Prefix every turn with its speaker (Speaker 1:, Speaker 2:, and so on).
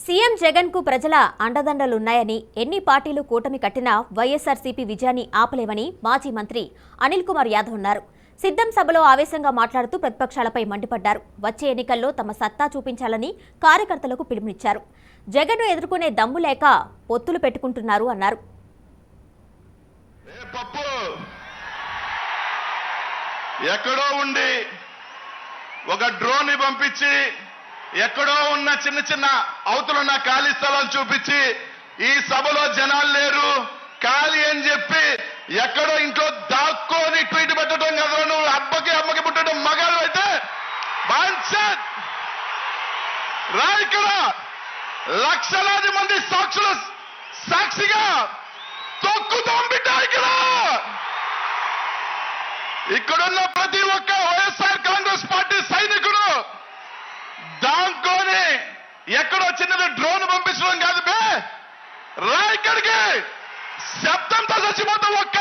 Speaker 1: CM Jagan కు ప్రజల అండదండలున్నాయని ఎన్ని పార్టీలు కూటమి కట్టినా వైఎస్ఆర్సీపీ విజయాన్ని ఆపలేవని మాజీ మంత్రి అనిల్ కుమార్ యాదవ్ అన్నారు. సిద్ధం సభలో ఆవేశంగా మాట్లాడుతూ ప్రతిపక్షాలపై మండిపడ్డారు. వచ్చే ఎన్నికల్లో తమ సత్తా చూపించాలని కార్యకర్తలకు పిలుపునిచ్చారు. జగన్ను ఎదుర్కొనే దమ్ము లేక పొత్తులు పెట్టుకుంటున్నారు అన్నారు.
Speaker 2: ఎక్కడో ఉండి ఒక డ్రోన్ పంపించి ఎక్కడో ఉన్న చిన్న చిన్న అవతలున్న ఖాళీ స్థలాలు చూపించి ఈ సభలో జనాలు లేరు ఖాళీ అని చెప్పి ఎక్కడో ఇంట్లో దాక్కొని ట్వీట్ పెట్టడం కదా. నువ్వు అమ్మకి పుట్టడం మగాడు అయితే రా ఇక్కడ లక్షలాది మంది సాక్షులు సాక్షిగా తొక్కుతాం బిడ్డ. ఇక్కడున్న ప్రతి ఒక్క వైఎస్ఆర్ కాంగ్రెస్ పార్టీ సైనికుడు దాంకోని ఎక్కడో చిన్నది డ్రోన్ పంపించడం కాదు బే, రా ఇక్కడికి శబ్దంతో చచ్చిపోతాం. ఒక్క